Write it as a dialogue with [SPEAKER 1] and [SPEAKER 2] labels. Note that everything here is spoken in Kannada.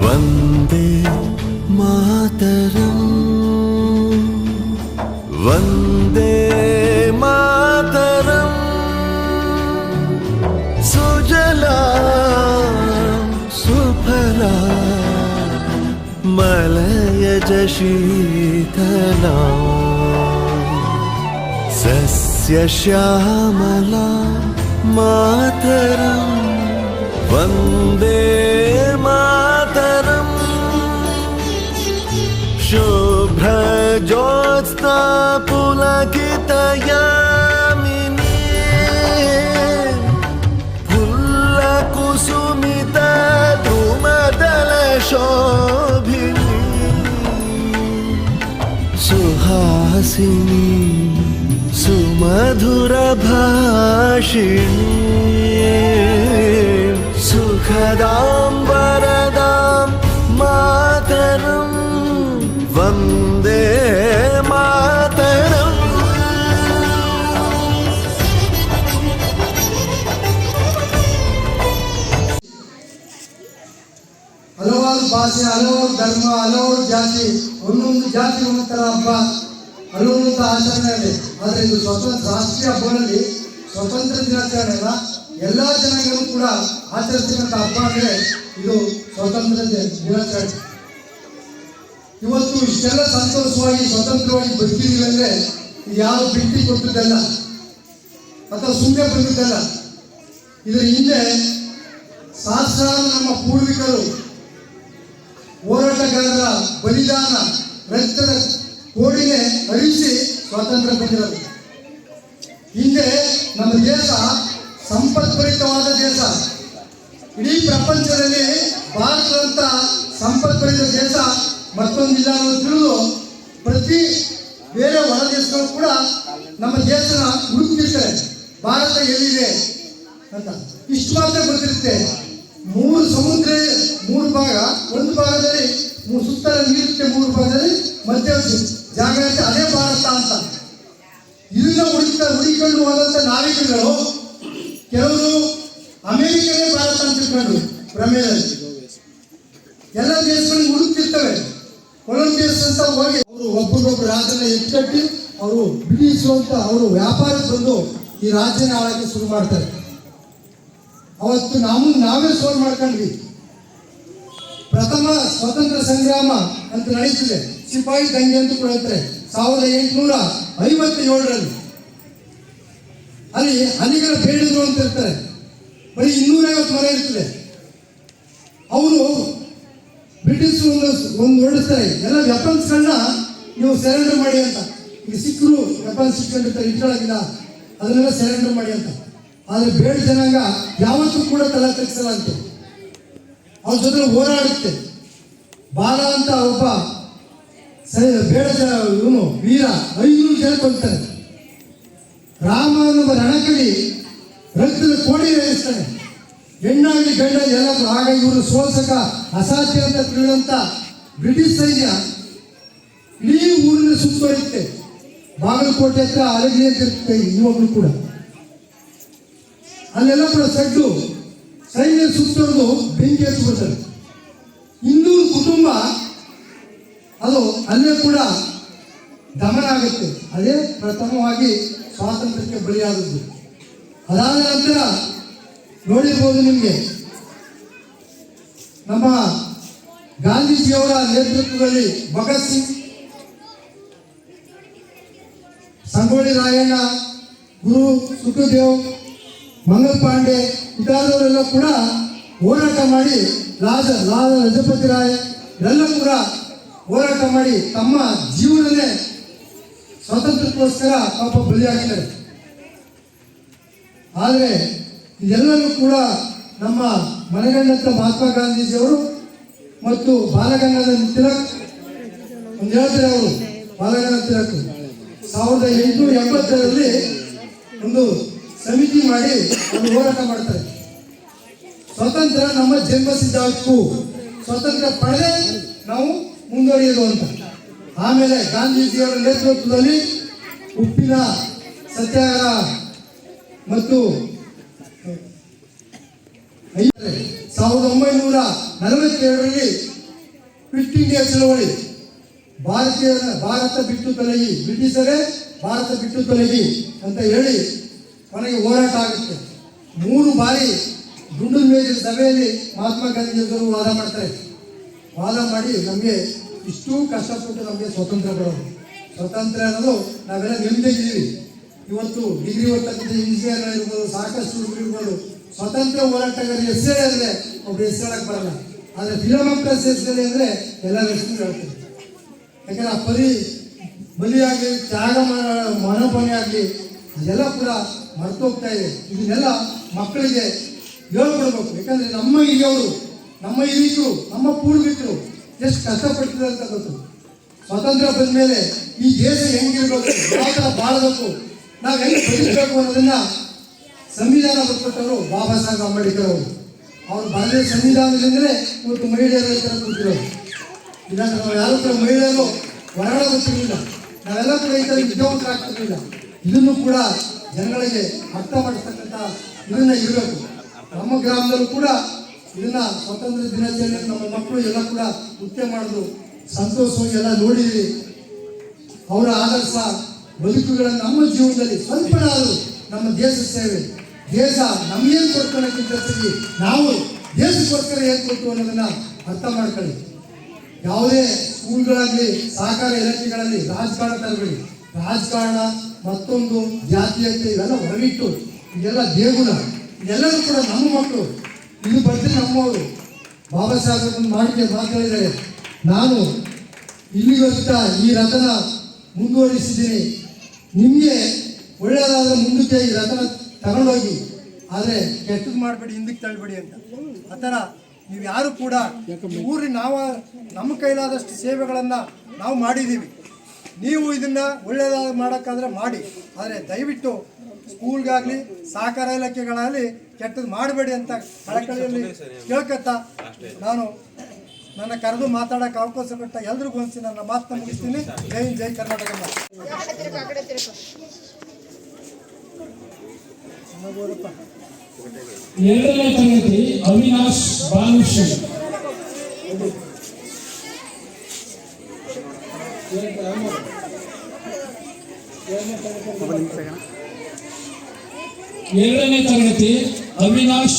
[SPEAKER 1] वन्दे मातरम् वन्दे मातरम् सुजला सुफला मलयज शीतला सस्यश्यामला मातरम् वन्दे मातरम् शुभ्रज्योत्स्ना पुलकितयामिनी फुल्लकुसुमिता धूमदलशोभिनी सुहासिनी सुमधुरभाषिणी सुखदां वरदां मातरं वन्दे मातरम्।
[SPEAKER 2] ಹಲವಾರು ಭಾಷೆ, ಹಲವಾರು ಧರ್ಮ, ಹಲವಾರು ಜಾತಿ, ಒಂದೊಂದು ಜಾತಿ ಒಂದೊಂದರ ಹಬ್ಬ, ಹಲವೊಂದು ಆಚರಣೆ ಇದೆ. ಆದರೆ ಇದು ಸ್ವತಂತ್ರ ರಾಷ್ಟ್ರೀಯ ಹಬ್ಬಗಳಲ್ಲಿ ಸ್ವತಂತ್ರ ದಿನಾಚರಣೆನ ಎಲ್ಲ ಜನಾಂಗಗಳು ಕೂಡ ಆಚರಿಸ್ತಕ್ಕಂಥ ಹಬ್ಬ ಅಂದರೆ ಇದು ಸ್ವಾತಂತ್ರ್ಯ ದಿನಾಚರಣೆ. ಇವತ್ತು ಇಷ್ಟೆಲ್ಲ ಸಂತೋಷವಾಗಿ ಸ್ವತಂತ್ರವಾಗಿ ಬದುಕಿದ್ದೀವಿ ಅಂದರೆ ಯಾವ ಬಿಟ್ಟಿ ಕೊಟ್ಟಿದ್ದಲ್ಲ ಅಥವಾ ಸುಮ್ಮನೆ ಬಂದಿದ್ದಲ್ಲ. ಇದರ ಹಿಂದೆ ಸಹಸ್ರಾರು ನಮ್ಮ ಪೂರ್ವಿಕರು ಹೋರಾಟಗಾರರ ಬಲಿದಾನ ರಕ್ತದ ಕೋಡಿಗೆ ಹರಿಸಿ ಸ್ವಾತಂತ್ರ್ಯ ಬಂದಿರೋದು. ಹಿಂದೆ ನಮ್ಮ ದೇಶ ಸಂಪತ್ಭರಿತವಾದ ದೇಶ. ಇಡೀ ಪ್ರಪಂಚದಲ್ಲಿ ಭಾರತದಂತ ಸಂಪತ್ಭರಿತ ದೇಶ ಮತ್ತೊಂದಿಲ್ಲ ಅನ್ನೋದು ತಿಳಿದು ಪ್ರತಿ ಬೇರೆ ಹೊರ ದೇಶಗಳು ಕೂಡ ನಮ್ಮ ದೇಶನ ಹುಡುಕ್ತಿರ್ತಾರೆ, ಭಾರತ ಎಲ್ಲಿದೆ ಅಂತ. ಇಷ್ಟು ಮಾತ್ರ ಗೊತ್ತಿರುತ್ತೆ. 3 ಸಮುದ್ರ, 3 ಭಾಗ, ಒಂದು ಭಾಗದಲ್ಲಿ ಸುತ್ತಲ ನೀರುತ್ತೆ, 3 ಭಾಗದಲ್ಲಿ ಮಧ್ಯವರ್ತಿ ಜಾಗ ಇರುತ್ತೆ, ಅದೇ ಭಾರತ ಅಂತ. ಇದನ್ನ ಹುಡುಕಿಕೊಂಡು ಹೋದಂಥ ನಾವಿಕರುಗಳು ಕೆಲವರು ಅಮೆರಿಕನೇ ಭಾರತ ಅಂತ ತಿಳ್ಕೊಂಡು ಪ್ರಮೇಯದಲ್ಲಿ ಎಲ್ಲ ದೇಶಗಳಿಗೆ ಹುಡುಕ್ತಿರ್ತವೆ. ಕೊಲಂಬಿಯಸ್ ಅಂತ ಹೋಗಿ ಅವರು ಒಬ್ಬರೊಬ್ಬರು ರಾಜ್ಯನ ಎಚ್ಚಟ್ಟಿ ಅವರು ಬ್ರಿಟಿಷರು ಅಂತ ಅವರು ವ್ಯಾಪಾರಕ್ಕೆ ಬಂದು ಈ ರಾಜ್ಯನ ಆಳಕ್ಕೆ ಶುರು ಮಾಡ್ತಾರೆ. ಅವತ್ತು ನಾವೇ ಸೋಲ್ ಮಾಡ್ಕೊಂಡ್ವಿ. ಪ್ರಥಮ ಸ್ವಾತಂತ್ರ್ಯ ಸಂಗ್ರಾಮ ಅಂತ ನಡೀತಿದೆ, ಸಿಪಾಯಿ ದಂಗೆ ಅಂತ ಕೂಡ ಹೇಳ್ತಾರೆ. 1857ರಲ್ಲಿ ಅಲ್ಲಿ ಹನಿಗಳ ಬೇಡಿದ್ರು ಅಂತ ಇರ್ತಾರೆ. ಬರೀ 250 ಮನೆ ಇರ್ತದೆ. ಅವರು ಬ್ರಿಟಿಷ್ ಒಂದು ಹೊರಡಿಸ್ತಾರೆ, ಎಲ್ಲ ವೆಪನ್ಸ್ಗಳನ್ನ ನೀವು ಸರೆಂಡರ್ ಮಾಡಿ ಅಂತ. ಈಗ ಸಿಕ್ಕರು ವೆಪನ್ಸ್ ಇಟ್ಕೊಂಡಿರ್ತಾರೆ, ಇಟ್ಕೊಳ್ಳೋದಿಲ್ಲ, ಅದನ್ನೆಲ್ಲ ಸರೆಂಡರ್ ಮಾಡಿ ಅಂತ. ಆದರೆ ಬೇಡ ಜನಾಂಗ ಯಾವತ್ತೂ ಕೂಡ ತಲೆ ತಗ್ಸಲ್ಲ ಅಂತ ಅವ್ರ ಜೊತೆ ಹೋರಾಡುತ್ತೆ. ಬಾಲ ಅಂತ ಒಬ್ಬ ಬೇಡ ಇವನು ವೀರ 500 ಜನ ಕೊಡ್ತಾರೆ. ರಾಮ ಅನ್ನುವ ರಣಕಲಿ ರಕ್ತದ ಕೋಡಿ ಏರಿಸ್ತಾನೆ. ಹೆಣ್ಣಾಗಲಿ ಗಂಡಾಗಲಿ ಎಲ್ಲಾದ್ರೂ ಆಗ ಇವರು ಸೋಲ್ಸಕ ಅಸಾಧ್ಯ ಅಂತ ತಿಳಿದಂತ ಬ್ರಿಟಿಷ್ ಸೈನ್ಯ ಇಡೀ ಊರಿನ ಸುತ್ತುವರಿಯುತ್ತೆ. ಬಾಗಲಕೋಟೆ ಹತ್ರ ಅಲಗಿ ಅಂತ ಇರುತ್ತೆ ಇವಾಗಲೂ ಕೂಡ. ಅಲ್ಲೆಲ್ಲ ಕೂಡ ಸಡ್ಡು ಸೈನ್ಯ ಸುತ್ತೋದು ಬೆಂಕಿ ಹಚ್ಚಿಬಿಡ್ತಾರೆ. 200 ಕುಟುಂಬ ಅದು ಅಲ್ಲೇ ಕೂಡ ದಮನ ಆಗುತ್ತೆ. ಅದೇ ಪ್ರಥಮವಾಗಿ ಸ್ವಾತಂತ್ರ್ಯಕ್ಕೆ ಬಲಿಯಾದದ್ದು. ಅದಾದ ನಂತರ ನೋಡಿರ್ಬೋದು ನಿಮಗೆ ನಮ್ಮ ಗಾಂಧೀಜಿಯವರ ನೇತೃತ್ವದಲ್ಲಿ ಭಗತ್ ಸಿಂಗ್, ಸಂಗೊಳ್ಳಿ ರಾಯಣ್ಣ, ಗುರು ಸುಖದೇವ್, ಮಂಗಲ್ ಪಾಂಡೆ ಇದಾದವರೆಲ್ಲ ಕೂಡ ಹೋರಾಟ ಮಾಡಿ ಲಾಲ ಲಜಪತಿ ರಾಯ್ ಎಲ್ಲ ಕೂಡ ಹೋರಾಟ ಮಾಡಿ ತಮ್ಮ ಜೀವನನೇ ಸ್ವಾತಂತ್ರ್ಯಕ್ಕೋಸ್ಕರ ಪಾಪ ಬಲಿಯಾಗಿದ್ದಾರೆ. ಆದರೆ ಇದೆಲ್ಲವೂ ಕೂಡ ನಮ್ಮ ಮನೆಗಂಡಂತ ಮಹಾತ್ಮ ಗಾಂಧೀಜಿಯವರು ಮತ್ತು ಬಾಲಗಂಗಾಧರ ತಿಲಕ್ ಒಂದು ಹೇಳ್ತಾರೆ. ಅವರು ಬಾಲಗಂಗಾಧರ ತಿಲಕ್ 1880ರಲ್ಲಿ ಒಂದು ಸಮಿತಿ ಮಾಡಿ ಒಂದು ಹೋರಾಟ ಮಾಡ್ತಾರೆ. ಸ್ವತಂತ್ರ ನಮ್ಮ ಜನ್ಮಸಿದ್ಧ ಹಕ್ಕು, ಸ್ವತಂತ್ರ ಪಡೆದೇ ನಾವು ಮುಂದುವರಿಯೋದು ಅಂತ. ಆಮೇಲೆ ಗಾಂಧೀಜಿಯವರ ನೇತೃತ್ವದಲ್ಲಿ ಉಪ್ಪಿನ ಸತ್ಯಾಗ್ರಹ ಮತ್ತು 1942ರಲ್ಲಿ ಕ್ವಿಟ್ ಇಂಡಿಯಾ ಚಳವಳಿ, ಭಾರತ ಬಿಟ್ಟು ತೊಲಗಿ, ಬ್ರಿಟಿಷರೇ ಭಾರತ ಬಿಟ್ಟು ತೊಲಗಿ ಅಂತ ಹೇಳಿ ಕೊನೆಗೆ ಹೋರಾಟ ಆಗುತ್ತೆ. 3 ಬಾರಿ ದುಂಡು ಮೇಜಿನ ಸಭೆಯಲ್ಲಿ ಮಹಾತ್ಮ ಗಾಂಧಿಯವರು ವಾದ ಮಾಡ್ತಾರೆ. ವಾದ ಮಾಡಿ ನಮಗೆ ಇಷ್ಟು ಕಷ್ಟಪಟ್ಟು ನಮಗೆ ಸ್ವಾತಂತ್ರ್ಯ ಬರೋದು, ಸ್ವಾತಂತ್ರ್ಯ ಅನ್ನೋದು ನಾವೆಲ್ಲ ನೆಮ್ಮದಿಗಿದ್ದೀವಿ. ಇವತ್ತು ಡಿಗ್ರಿ ಓದ್ತಕ್ಕಂಥ ಇಂಜಿನಿಯರ್ ಇರ್ಬೋದು, ಸಾಕಷ್ಟು ಹುಡುಗರು ಇರ್ಬೋದು, ಸ್ವಾತಂತ್ರ್ಯ ಹೋರಾಟಗಾರರ ಹೆಸರೇ ಅಂದರೆ ಒಬ್ರು ಹೆಸರಕ್ಕೆ ಬರಲ್ಲ. ಆದರೆ ಫಿಲಮ್ ಪ್ರೆಸ್ ಹೆಸರಲ್ಲಿ ಅಂದರೆ ಎಲ್ಲರ ಹೆಸರು ಹೇಳ್ತಾರೆ. ಯಾಕಂದರೆ ಆ ಬಲಿಯಾಗಲಿ, ತ್ಯಾಗ ಮನೋಭಾವನೆ ಆಗಲಿ ಅದೆಲ್ಲ ಕೂಡ ಮರ್ತೋಗ್ತಾ ಇದೆ. ಇದನ್ನೆಲ್ಲ ಮಕ್ಕಳಿಗೆ ಹೇಳ್ಕೊಡ್ಬೇಕು. ಯಾಕಂದರೆ ನಮ್ಮ ಹಿರಿಯವರು, ನಮ್ಮ ಹಿರಿಯರು, ನಮ್ಮ ಪೂರ್ವಿಕರು ಎಷ್ಟು ಕಷ್ಟಪಡ್ತಿದ್ದಾರೆ ಅಂತ ಗೊತ್ತು. ಸ್ವಾತಂತ್ರ್ಯ ಬಂದ ಮೇಲೆ ಈ ದೇಶ ಹೆಂಗಿರ್ಬೇಕು, ಯಾವ ಥರ ಬಾಳಬೇಕು, ನಾವು ಹೆಂಗೆ ಬದುಕಬೇಕು ಅನ್ನೋದನ್ನ ಸಂವಿಧಾನ ಬರ್ಕೊಟ್ಟವರು ಬಾಬಾ ಸಾಹೇಬ್ ಅಂಬೇಡ್ಕರ್ ಅವರು. ಅವ್ರು ಬರದೇ ಸಂವಿಧಾನದಿಂದಲೇ ಇವತ್ತು ಮಹಿಳೆಯರ ಥರ ಕೂತಿರೋರು. ಇಲ್ಲಾಂದ್ರೆ ನಾವು ಯಾರು ಕೂಡ ಮಹಿಳೆಯರು ಹೊರಗಡೆ ಗೊತ್ತಿರಲಿಲ್ಲ, ನಾವೆಲ್ಲ ಕೂಡ ಈ ಥರ ವಿದ್ಯಾವಂತರಾಗ್ತಿರ್ಲಿಲ್ಲ. ಇದನ್ನು ಕೂಡ ಜನಗಳಿಗೆ ಅರ್ಥ ಮಾಡಿಸ್ತಕ್ಕಂಥ ಇದನ್ನ ಇರಬೇಕು. ನಮ್ಮ ಗ್ರಾಮದಲ್ಲೂ ಕೂಡ ಇದನ್ನ ಸ್ವಾತಂತ್ರ್ಯ ದಿನಾಚರಣೆ ನಮ್ಮ ಮಕ್ಕಳು ಎಲ್ಲ ಕೂಡ ನೃತ್ಯ ಮಾಡೋದು ಸಂತೋಷವಾಗಿ ಎಲ್ಲ ನೋಡಿದ್ವಿ. ಅವರ ಆದರ್ಶ ಬದುಕುಗಳನ್ನು ನಮ್ಮ ಜೀವನದಲ್ಲಿ ಸ್ವಲ್ಪನಾದರೂ ನಮ್ಮ ದೇಶ ಸೇವೆ, ದೇಶ ನಮಗೇನು ಕೊಡ್ಕೊಳ್ಳೋಕ್ಕಿಂತ ನಾವು ದೇಶಕ್ಕೋಸ್ಕರ ಏನು ಕೊಟ್ಟು ಅನ್ನೋದನ್ನ ಅರ್ಥ ಮಾಡ್ಕೊಳ್ಳಿ. ಯಾವುದೇ ಸ್ಕೂಲ್ಗಳಾಗಲಿ, ಸಹಕಾರ ಇಲಾಖೆಗಳಲ್ಲಿ ರಾಜಕಾರಣ ತರಬೇಡಿ. ರಾಜಕಾರಣ ಮತ್ತೊಂದು ಜಾತೀಯತೆ ಇವೆಲ್ಲ ಹೊರಗಿಟ್ಟು ಇದೆಲ್ಲ ದೇಗುಲ, ಇದೆಲ್ಲರೂ ಕೂಡ ನಮ್ಮ ಮಕ್ಕಳು. ಇದು ಬರ್ತೀನಿ ನಮ್ಮವರು. ಬಾಬಾ ಸಾಹೇಬ್ ಮಾತಾಡಿದ್ದಾರೆ, ನಾನು ಇಲ್ಲಿಗೋಸ್ಕರ ಈ ರಥನ ಮುಂದುವರಿಸಿದ್ದೀನಿ, ನಿಮಗೆ ಒಳ್ಳೆಯದಾದ ಮುಂದಕ್ಕೆ ಈ ರಥನ ತಗೊಂಡೋಗಿ, ಆದರೆ ಕೆಟ್ಟದ್ದು ಮಾಡಬೇಡಿ, ಹಿಂದಕ್ಕೆ ತಳ್ಳಬೇಡಿ ಅಂತ. ಆ ಥರ ನೀವು ಯಾರು ಕೂಡ ಊರಿನ ನಮ್ಮ ಕೈಲಾದಷ್ಟು ಸೇವೆಗಳನ್ನು ನಾವು ಮಾಡಿದ್ದೀವಿ. ನೀವು ಇದನ್ನು ಒಳ್ಳೆಯದಾಗಿ ಮಾಡೋಕ್ಕಾದ್ರೆ ಮಾಡಿ, ಆದರೆ ದಯವಿಟ್ಟು ಸ್ಕೂಲ್ಗಾಗಲಿ, ಸಹಕಾರ ಇಲಾಖೆಗಳಾಗಲಿ ಕೆಟ್ಟದ್ದು ಮಾಡಬೇಡಿ ಅಂತ ಕಳಕಳಿಯಲ್ಲಿ ಕೇಳ್ಕೊತಾ ನಾನು ನನ್ನ ಕರೆದು ಮಾತಾಡೋಕ್ಕೆ ಅವಕಾಶ ಕೊಟ್ಟ ಎಲ್ರಿಗೂ ಅನಿಸಿ ನನ್ನ ಮಾತನ್ನ ಮುಗಿಸ್ತೀನಿ. ಜೈ ಹಿಂದ್, ಜೈ ಕರ್ನಾಟಕ.
[SPEAKER 3] ಎರಡನೇ ತರಗತಿ ಅವಿನಾಶ್ ಭಾನುಶ್ರೀ. ಎರಡನೇ ತರಗತಿ ಅವಿನಾಶ್